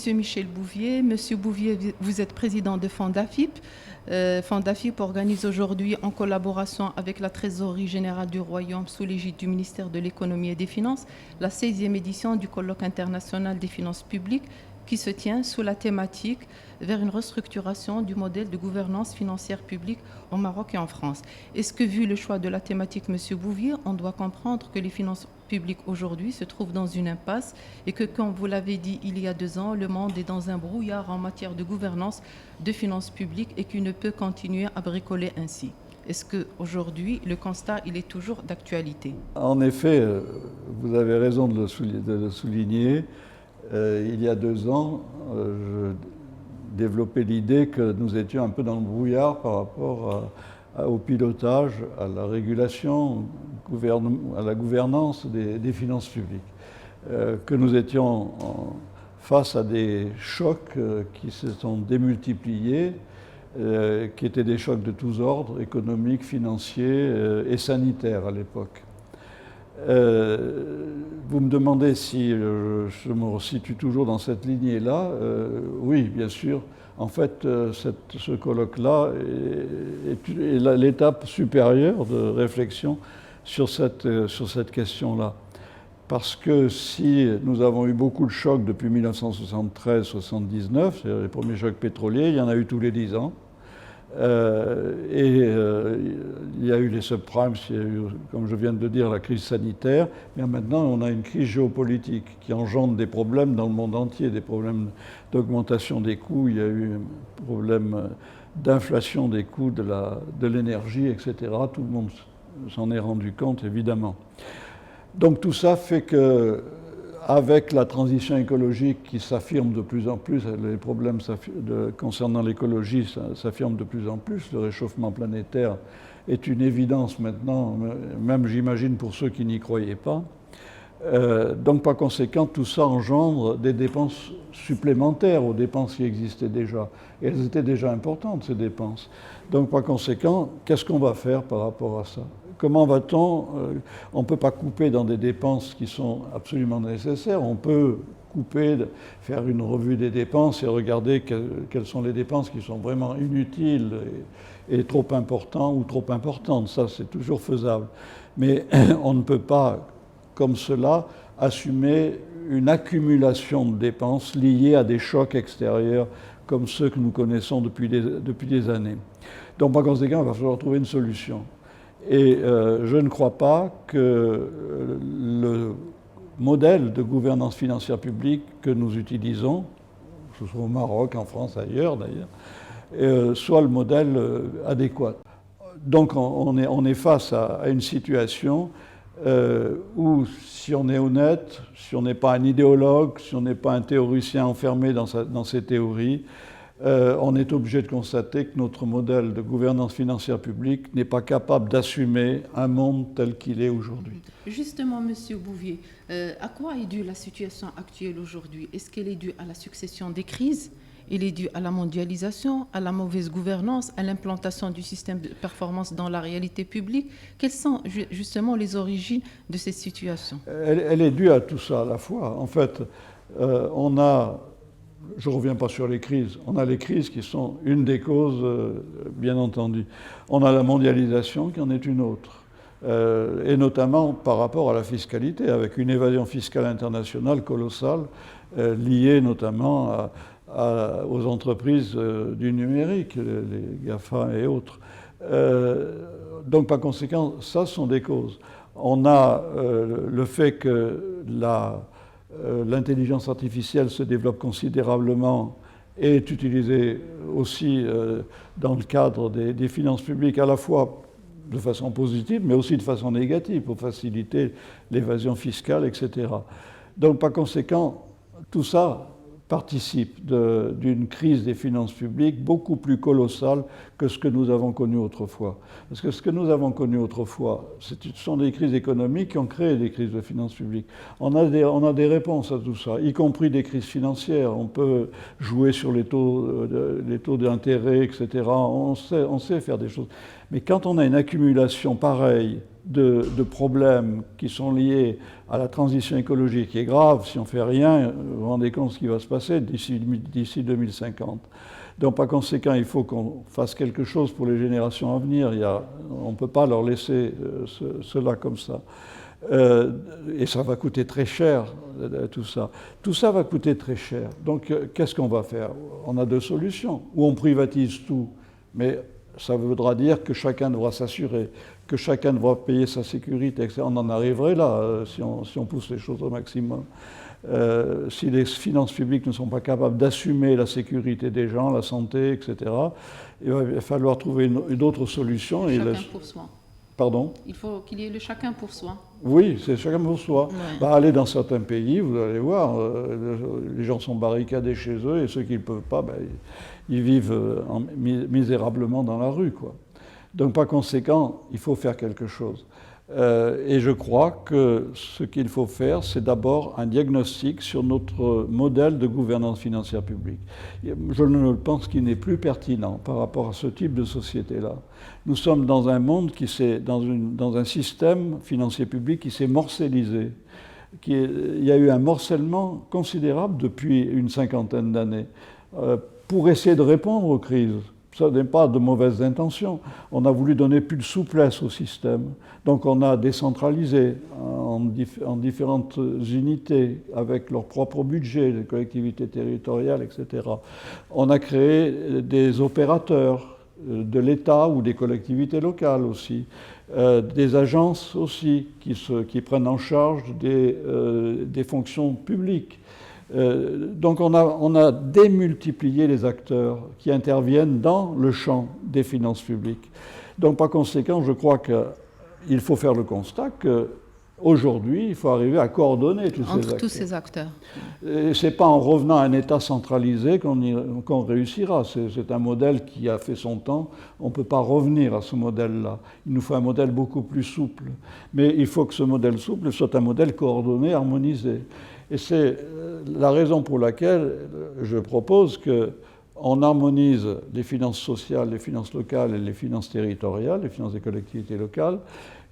Monsieur Michel Bouvier. Monsieur Bouvier, vous êtes président de Fondafip. Fondafip organise aujourd'hui, en collaboration avec la Trésorerie générale du Royaume sous l'égide du ministère de l'Économie et des Finances, la 16e édition du colloque international des finances publiques qui se tient sous la thématique vers une restructuration du modèle de gouvernance financière publique au Maroc et en France. Est-ce que, vu le choix de la thématique, Monsieur Bouvier, on doit comprendre que les finances publiques aujourd'hui se trouvent dans une impasse et que, comme vous l'avez dit il y a 2 ans, le monde est dans un brouillard en matière de gouvernance de finances publiques et qu'il ne peut continuer à bricoler ainsi? Est-ce qu'aujourd'hui, le constat, il est toujours d'actualité? En effet, vous avez raison de le souligner. Il y a 2 ans, je développais l'idée que nous étions un peu dans le brouillard par rapport au pilotage, à la régulation, à la gouvernance des finances publiques. Que nous étions face à des chocs qui se sont démultipliés, qui étaient des chocs de tous ordres, économiques, financiers et sanitaires à l'époque. Vous me demandez si je me situe toujours dans cette lignée-là. Oui, bien sûr. En fait, ce colloque-là est l'étape supérieure de réflexion sur cette question-là. Parce que si nous avons eu beaucoup de chocs depuis 1973-79, c'est-à-dire les premiers chocs pétroliers, il y en a eu tous les 10 ans. Il y a eu les subprimes, il y a eu, comme je viens de le dire, la crise sanitaire, mais maintenant on a une crise géopolitique qui engendre des problèmes dans le monde entier, des problèmes d'augmentation des coûts, il y a eu un problème d'inflation des coûts de l'énergie, etc. Tout le monde s'en est rendu compte, évidemment. Donc tout ça fait que, avec la transition écologique qui s'affirme de plus en plus, les problèmes concernant l'écologie s'affirment de plus en plus, le réchauffement planétaire est une évidence maintenant, même j'imagine pour ceux qui n'y croyaient pas. Donc par conséquent, tout ça engendre des dépenses supplémentaires aux dépenses qui existaient déjà. Et elles étaient déjà importantes, ces dépenses. Donc par conséquent, qu'est-ce qu'on va faire par rapport à ça ? Comment va-t-on on ne peut pas couper dans des dépenses qui sont absolument nécessaires. On peut couper, faire une revue des dépenses et regarder quelles sont les dépenses qui sont vraiment inutiles et trop importantes ou trop importantes. Ça, c'est toujours faisable. Mais on ne peut pas, comme cela, assumer une accumulation de dépenses liées à des chocs extérieurs comme ceux que nous connaissons depuis des années. Donc par conséquent, il va falloir trouver une solution. Et je ne crois pas que le modèle de gouvernance financière publique que nous utilisons, que ce soit au Maroc, en France, ailleurs d'ailleurs, soit le modèle adéquat. Donc on est face à une situation où, si on est honnête, si on n'est pas un idéologue, si on n'est pas un théoricien enfermé dans ses théories, on est obligé de constater que notre modèle de gouvernance financière publique n'est pas capable d'assumer un monde tel qu'il est aujourd'hui. Justement, Monsieur Bouvier, à quoi est due la situation actuelle aujourd'hui? Est-ce qu'elle est due à la succession des crises? Elle est due à la mondialisation, à la mauvaise gouvernance, à l'implantation du système de performance dans la réalité publique? Quelles sont justement les origines de cette situation? Elle est due à tout ça à la fois. En fait, je ne reviens pas sur les crises. On a les crises qui sont une des causes, bien entendu. On a la mondialisation qui en est une autre. Et notamment par rapport à la fiscalité, avec une évasion fiscale internationale colossale, liée notamment aux entreprises du numérique, les GAFA et autres. Donc par conséquent, ça sont des causes. On a le fait que l'intelligence artificielle se développe considérablement et est utilisée aussi dans le cadre des finances publiques, à la fois de façon positive, mais aussi de façon négative, pour faciliter l'évasion fiscale, etc. Donc, par conséquent, tout ça participe d'une crise des finances publiques beaucoup plus colossale que ce que nous avons connu autrefois. Parce que ce que nous avons connu autrefois, ce sont des crises économiques qui ont créé des crises de finances publiques. On a des réponses à tout ça, y compris des crises financières. On peut jouer sur les taux d'intérêt, etc. On sait faire des choses. Mais quand on a une accumulation pareille de problèmes qui sont liés à la transition écologique qui est grave. Si on ne fait rien, vous vous rendez compte de ce qui va se passer d'ici 2050. Donc par conséquent, il faut qu'on fasse quelque chose pour les générations à venir. On ne peut pas leur laisser cela comme ça. Et ça va coûter très cher, tout ça. Tout ça va coûter très cher. Donc qu'est-ce qu'on va faire? On a deux solutions. Ou on privatise tout, mais ça voudra dire que chacun devra s'assurer, que chacun devra payer sa sécurité, etc. On en arriverait là si on pousse les choses au maximum. Si les finances publiques ne sont pas capables d'assumer la sécurité des gens, la santé, etc., il va falloir trouver une autre solution. Chacun pour soi. Pardon? Il faut qu'il y ait le chacun pour soi. Oui, c'est chacun pour soi. Ouais. Allez dans certains pays, vous allez voir, les gens sont barricadés chez eux et ceux qui ne peuvent pas, ils vivent misérablement dans la rue, quoi. Donc par conséquent, il faut faire quelque chose. Et je crois que ce qu'il faut faire, c'est d'abord un diagnostic sur notre modèle de gouvernance financière publique. Je ne pense qu'il n'est plus pertinent par rapport à ce type de société-là. Nous sommes dans un monde dans un système financier public qui s'est morcellisé. Il y a eu un morcellement considérable depuis une cinquantaine d'années pour essayer de répondre aux crises. Ça n'est pas de mauvaises intentions. On a voulu donner plus de souplesse au système. Donc on a décentralisé en différentes unités avec leur propre budget, les collectivités territoriales, etc. On a créé des opérateurs de l'État ou des collectivités locales aussi, des agences aussi qui prennent en charge des fonctions publiques. Donc on a démultiplié les acteurs qui interviennent dans le champ des finances publiques. Donc par conséquent, je crois qu'il faut faire le constat qu'aujourd'hui, il faut arriver à coordonner tous ces acteurs. Et ce n'est pas en revenant à un État centralisé qu'on réussira. C'est un modèle qui a fait son temps. On ne peut pas revenir à ce modèle-là. Il nous faut un modèle beaucoup plus souple. Mais il faut que ce modèle souple soit un modèle coordonné, harmonisé. Et c'est la raison pour laquelle je propose qu'on harmonise les finances sociales, les finances locales et les finances territoriales, les finances des collectivités locales,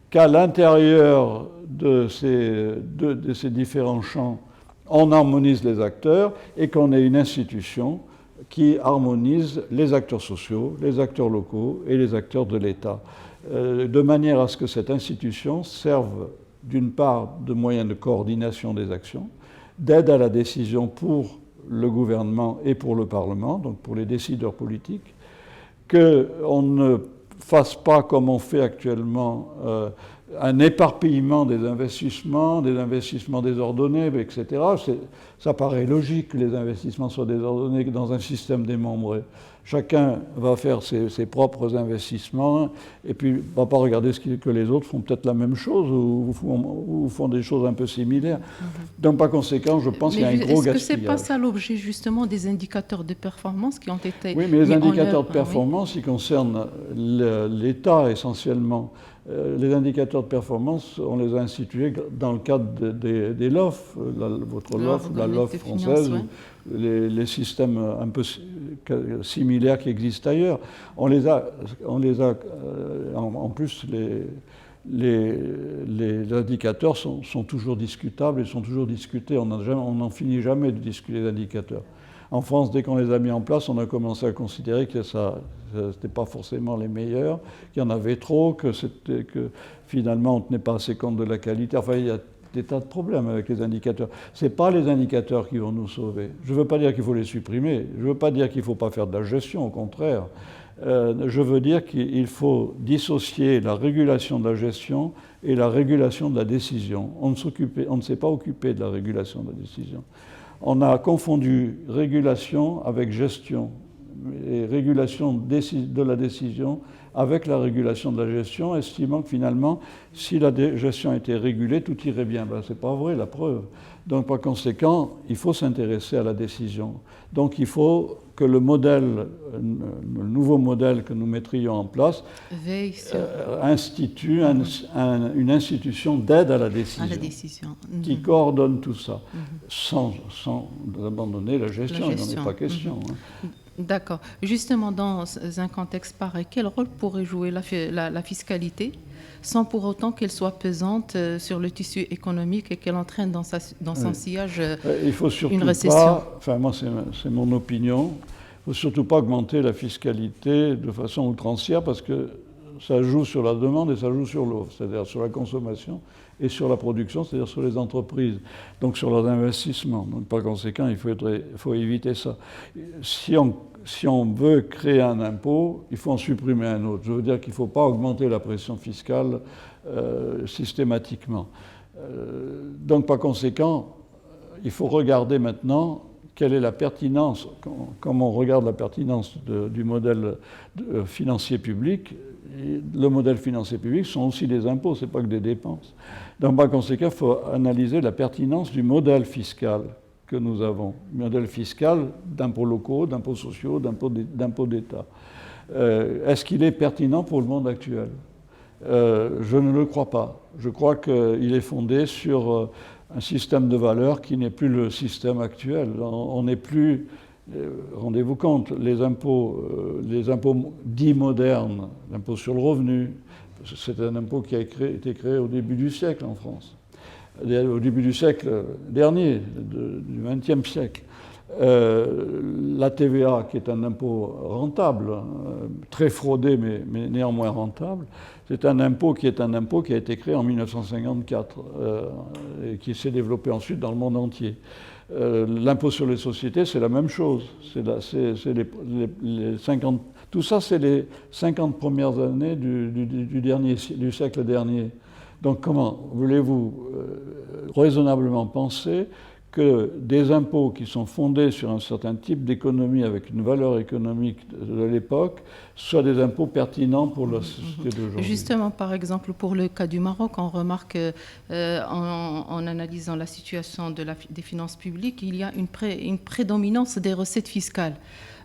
qu'à l'intérieur de ces différents champs, on harmonise les acteurs et qu'on ait une institution qui harmonise les acteurs sociaux, les acteurs locaux et les acteurs de l'État, de manière à ce que cette institution serve d'une part de moyen de coordination des actions, d'aide à la décision pour le gouvernement et pour le Parlement, donc pour les décideurs politiques, qu'on ne fasse pas comme on fait actuellement un éparpillement des investissements désordonnés, etc. Ça paraît logique que les investissements soient désordonnés dans un système démembré. Chacun va faire ses propres investissements et puis ne va pas regarder que les autres font peut-être la même chose ou font des choses un peu similaires. Donc par conséquent, je pense qu'il y a un gros gaspillage. Est-ce que ce n'est pas ça l'objet justement des indicateurs de performance qui ont été... Oui, mais les indicateurs de performance, ils concernent l'État essentiellement. Les indicateurs de performance, on les a institués dans le cadre des LOF, votre LOF, la LOF française, les systèmes un peu similaires qui existent ailleurs. En plus, les indicateurs sont toujours discutables et sont toujours discutés. On n'en finit jamais de discuter les indicateurs. En France, dès qu'on les a mis en place, on a commencé à considérer que ce n'était pas forcément les meilleurs, qu'il y en avait trop, que finalement on ne tenait pas assez compte de la qualité. Enfin, il y a des tas de problèmes avec les indicateurs. Ce n'est pas les indicateurs qui vont nous sauver. Je ne veux pas dire qu'il faut les supprimer, je ne veux pas dire qu'il ne faut pas faire de la gestion, au contraire. Je veux dire qu'il faut dissocier la régulation de la gestion et la régulation de la décision. On ne s'est pas occupé de la régulation de la décision. On a confondu régulation avec gestion, et régulation de la décision avec la régulation de la gestion, estimant que finalement, si la gestion était régulée, tout irait bien. Ben, ce n'est pas vrai, la preuve. Donc par conséquent, il faut s'intéresser à la décision. Donc il faut que le nouveau modèle que nous mettrions en place institue une institution d'aide à la décision, qui coordonne tout ça, sans abandonner la gestion, il n'en est pas question. D'accord. Justement, dans un contexte pareil, quel rôle pourrait jouer la fiscalité sans pour autant qu'elle soit pesante sur le tissu économique et qu'elle entraîne dans son Oui. sillage Il faut surtout une récession? pas, enfin moi c'est mon opinion, il ne faut surtout pas augmenter la fiscalité de façon outrancière parce que ça joue sur la demande et ça joue sur l'offre, c'est-à-dire sur la consommation et sur la production, c'est-à-dire sur les entreprises, donc sur leurs investissements. Donc par conséquent, il faut éviter ça. Si on veut créer un impôt, il faut en supprimer un autre. Je veux dire qu'il ne faut pas augmenter la pression fiscale systématiquement. Donc par conséquent, il faut regarder maintenant quelle est la pertinence, comme on regarde la pertinence du modèle financier public. Le modèle financier public sont aussi des impôts, ce n'est pas que des dépenses. Donc par conséquent, il faut analyser la pertinence du modèle fiscal que nous avons. Modèle fiscal d'impôts locaux, d'impôts sociaux, d'impôts d'État. Est-ce qu'il est pertinent pour le monde actuel? Je ne le crois pas. Je crois qu'il est fondé sur un système de valeurs qui n'est plus le système actuel. On n'est plus, rendez-vous compte, les impôts dits modernes, l'impôt sur le revenu, c'est un impôt qui a été créé au début du siècle en France, au début du siècle dernier, du XXe siècle. La TVA, qui est un impôt rentable, très fraudé mais néanmoins rentable, c'est un impôt qui a été créé en 1954 et qui s'est développé ensuite dans le monde entier. L'impôt sur les sociétés, c'est la même chose. Tout ça, c'est les 50 premières années du siècle dernier. Donc comment voulez-vous raisonnablement penser que des impôts qui sont fondés sur un certain type d'économie avec une valeur économique de l'époque soient des impôts pertinents pour la société d'aujourd'hui? Justement, par exemple, pour le cas du Maroc, on remarque en analysant la situation des finances publiques, il y a une prédominance des recettes fiscales.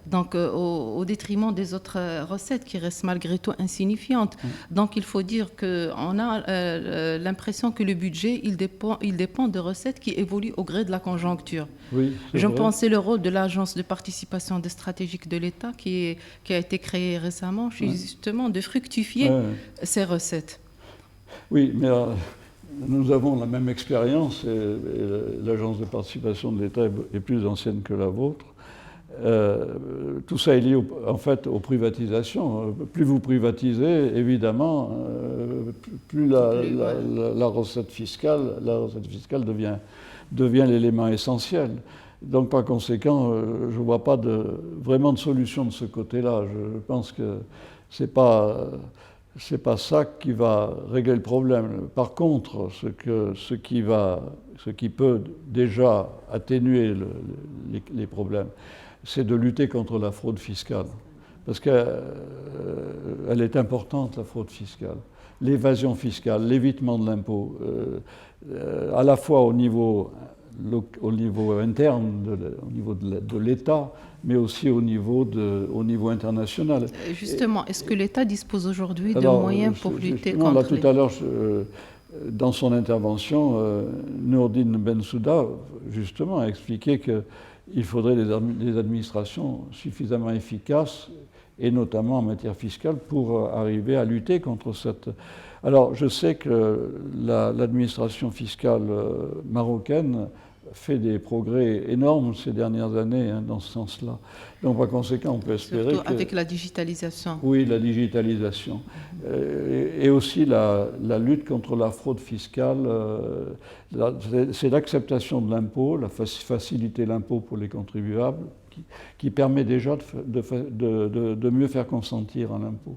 Donc, au détriment des autres recettes qui restent malgré tout insignifiantes. Donc, il faut dire qu'on a l'impression que le budget, il dépend de recettes qui évoluent au gré de la conjoncture. Oui, Je pense que c'est le rôle de l'Agence de participation stratégique de l'État qui a été créée récemment, justement, de fructifier ces recettes. Oui, mais nous avons la même expérience et l'Agence de participation de l'État est plus ancienne que la vôtre. Tout ça est lié en fait aux privatisations. Plus vous privatisez, évidemment, plus la recette fiscale devient l'élément essentiel. Donc par conséquent, je ne vois pas vraiment de solution de ce côté-là. Je pense que c'est pas ça qui va régler le problème. Par contre, ce qui peut déjà atténuer les problèmes, c'est de lutter contre la fraude fiscale. Parce qu'elle est importante, la fraude fiscale. L'évasion fiscale, l'évitement de l'impôt, à la fois au niveau interne, au niveau de l'État, mais aussi au niveau international. Justement, est-ce que l'État dispose aujourd'hui de moyens pour lutter contre là, tout à l'heure, dans son intervention, Nourdine Bensouda, justement, a expliqué qu'il faudrait des administrations suffisamment efficaces, et notamment en matière fiscale, pour arriver à lutter contre cette... Alors, je sais que l'administration fiscale marocaine fait des progrès énormes ces dernières années dans ce sens-là. Donc, par conséquent, on peut espérer surtout avec la digitalisation. Oui, la digitalisation. Et aussi la lutte contre la fraude fiscale. C'est l'acceptation de l'impôt, la faciliter l'impôt pour les contribuables, qui permet déjà de mieux faire consentir à l'impôt.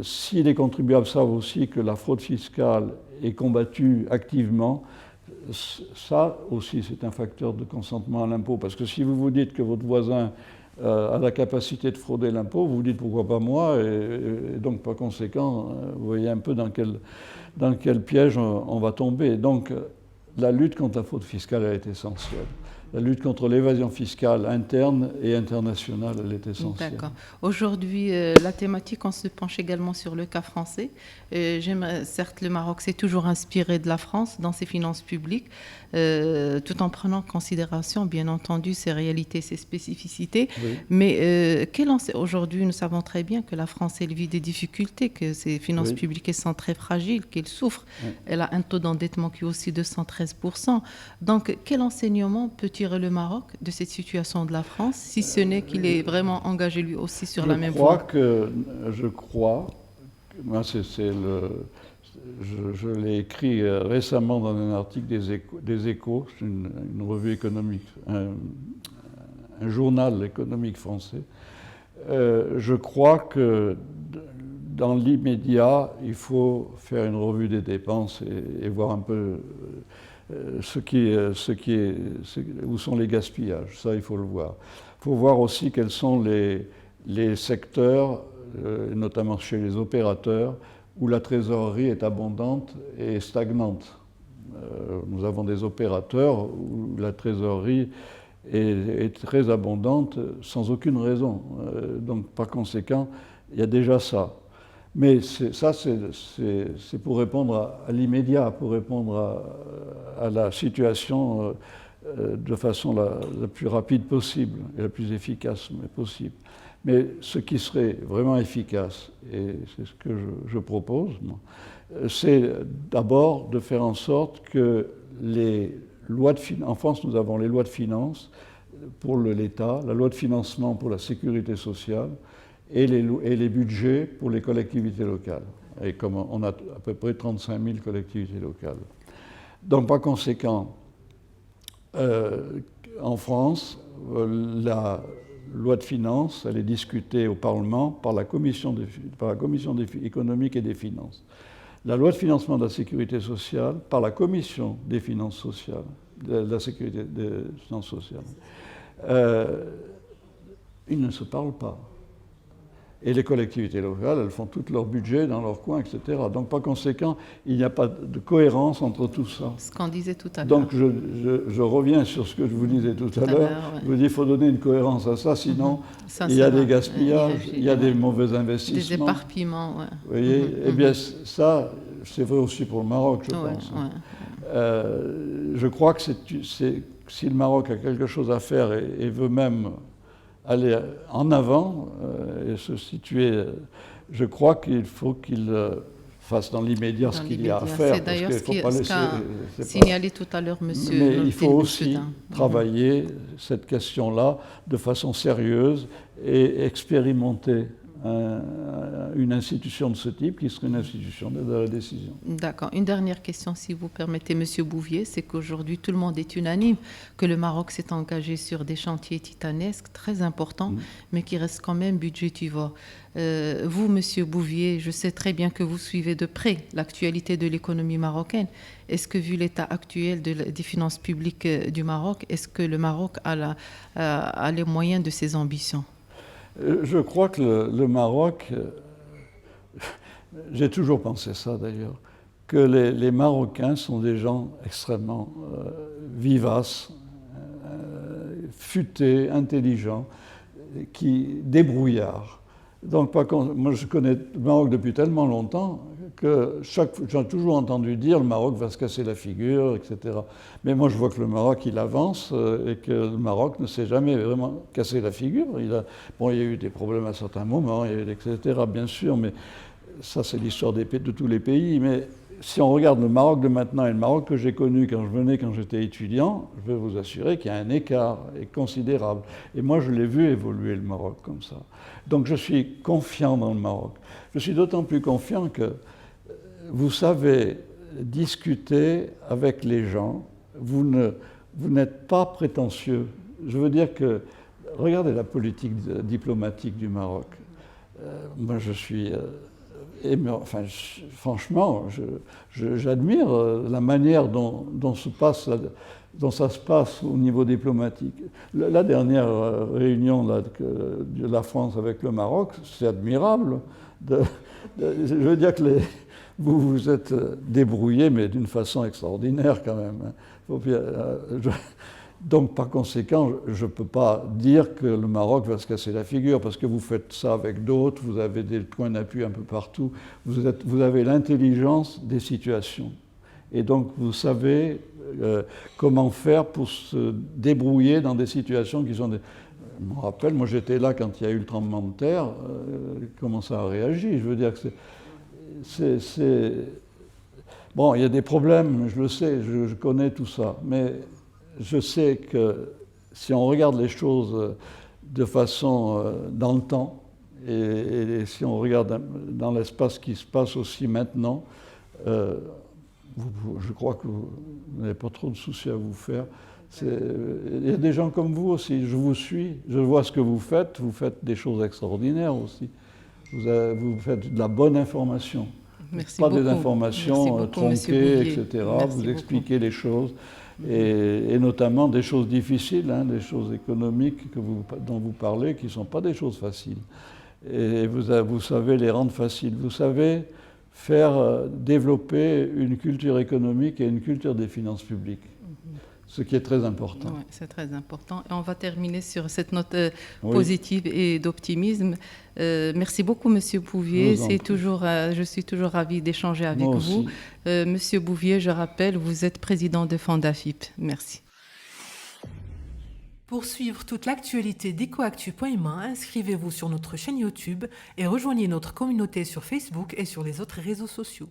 Si les contribuables savent aussi que la fraude fiscale est combattue activement, ça aussi c'est un facteur de consentement à l'impôt. Parce que si vous vous dites que votre voisin a la capacité de frauder l'impôt, vous vous dites pourquoi pas moi, et donc par conséquent, vous voyez un peu dans quel piège on va tomber. Donc la lutte contre la fraude fiscale est essentielle. La lutte contre l'évasion fiscale interne et internationale, elle est essentielle. D'accord. Aujourd'hui, la thématique, on se penche également sur le cas français. Certes, le Maroc s'est toujours inspiré de la France dans ses finances publiques, tout en prenant en considération, bien entendu, ses réalités, ses spécificités. Oui. Mais aujourd'hui, nous savons très bien que la France, elle vit des difficultés, que ses finances Oui. publiques elles sont très fragiles, qu'elle souffre. Oui. Elle a un taux d'endettement qui est aussi de 113%. Donc, quel enseignement peut tirer le Maroc de cette situation de la France, si ce n'est qu'il est vraiment engagé lui aussi sur la même voie? Je crois, moi je l'ai écrit récemment dans un article des Échos, une revue économique, un journal économique français. Je crois que dans l'immédiat, il faut faire une revue des dépenses et voir un peu où sont les gaspillages. Ça, il faut le voir. Il faut voir aussi quels sont les secteurs, notamment chez les opérateurs, où la trésorerie est abondante et stagnante. Nous avons des opérateurs où la trésorerie est très abondante sans aucune raison. Donc, par conséquent, il y a déjà ça. Mais ça, c'est pour répondre à l'immédiat, pour répondre à la situation de façon la plus rapide possible et la plus efficace possible. Mais ce qui serait vraiment efficace, et c'est ce que je propose, c'est d'abord de faire en sorte que les lois de finances, en France nous avons les lois de finances pour l'État, la loi de financement pour la sécurité sociale, et les budgets pour les collectivités locales. Et comme on a à peu près 35 000 collectivités locales. Donc, par conséquent, en France, la loi de finances, elle est discutée au Parlement par la commission économique et des finances. La loi de financement de la sécurité sociale par la commission des finances sociales, de la sécurité des finances sociales. Ils ne se parlent pas. Et les collectivités locales, elles font tout leur budget dans leur coin, etc. Donc, par conséquent, il n'y a pas de cohérence entre tout ça. Ce qu'on disait tout à l'heure. Donc, je reviens sur ce que je vous disais tout à l'heure. Ouais. Je vous dis qu'il faut donner une cohérence à ça, sinon il y a des gaspillages, il y a des mauvais investissements. Des éparpillements, oui. Vous voyez, eh bien, ça, c'est vrai aussi pour le Maroc, je pense. Je crois que si le Maroc a quelque chose à faire et veut même aller en avant et se situer, je crois qu'il faut qu'il fasse dans l'immédiat ce qu'il y a à faire. C'est d'ailleurs ce qu'a signalé tout à l'heure monsieur. Mais il faut aussi travailler cette question-là de façon sérieuse et expérimenter une institution de ce type qui serait une institution de la décision. D'accord. Une dernière question, si vous permettez, Monsieur Bouvier, c'est qu'aujourd'hui, tout le monde est unanime que le Maroc s'est engagé sur des chantiers titanesques, très importants, mais qui restent quand même budgétivores. Vous, Monsieur Bouvier, je sais très bien que vous suivez de près l'actualité de l'économie marocaine. Est-ce que, vu l'état actuel des finances publiques du Maroc, est-ce que le Maroc a les moyens de ses ambitions ? Je crois que le Maroc, j'ai toujours pensé ça d'ailleurs, que les Marocains sont des gens extrêmement vivaces, futés, intelligents, débrouillards. Donc, moi je connais le Maroc depuis tellement longtemps que j'ai toujours entendu dire le Maroc va se casser la figure, etc. Mais moi je vois que le Maroc il avance et que le Maroc ne s'est jamais vraiment cassé la figure. Il y a eu des problèmes à certains moments, etc. bien sûr, mais ça c'est l'histoire de tous les pays. Mais si on regarde le Maroc de maintenant et le Maroc que j'ai connu quand j'étais étudiant, je peux vous assurer qu'il y a un écart considérable. Et moi, je l'ai vu évoluer le Maroc comme ça. Donc, je suis confiant dans le Maroc. Je suis d'autant plus confiant que vous savez discuter avec les gens. Vous n'êtes pas prétentieux. Je veux dire que, regardez la politique diplomatique du Maroc. Moi, je suis... franchement, j'admire la manière dont ça se passe au niveau diplomatique. La dernière réunion de la France avec le Maroc, c'est admirable. Je veux dire que vous vous êtes débrouillés, mais d'une façon extraordinaire quand même. Donc, par conséquent, je ne peux pas dire que le Maroc va se casser la figure, parce que vous faites ça avec d'autres, vous avez des points d'appui un peu partout, vous avez l'intelligence des situations. Et donc, vous savez comment faire pour se débrouiller dans des situations qui sont... Je me rappelle, moi j'étais là quand il y a eu le tremblement de terre, comment ça a réagi. Je veux dire que c'est... Bon, il y a des problèmes, je le sais, je connais tout ça, mais je sais que si on regarde les choses de façon dans le temps, et si on regarde dans l'espace qui se passe aussi maintenant, je crois que vous n'avez pas trop de soucis à vous faire. Il y a des gens comme vous aussi, je vous suis, je vois ce que vous faites des choses extraordinaires aussi. Vous faites de la bonne information. Merci pas beaucoup. des informations tronquées, etc. Vous expliquez les choses, et notamment des choses difficiles, hein, des choses économiques dont vous parlez, qui ne sont pas des choses faciles. Et vous savez les rendre faciles. Vous savez faire développer une culture économique et une culture des finances publiques. Ce qui est très important. Oui, c'est très important. Et on va terminer sur cette note positive et d'optimisme. Merci beaucoup, Monsieur Bouvier. Je suis toujours ravie d'échanger avec vous. Monsieur Bouvier, je rappelle, vous êtes président de Fondafip. Merci. Pour suivre toute l'actualité d'EcoActu.ma, inscrivez-vous sur notre chaîne YouTube et rejoignez notre communauté sur Facebook et sur les autres réseaux sociaux.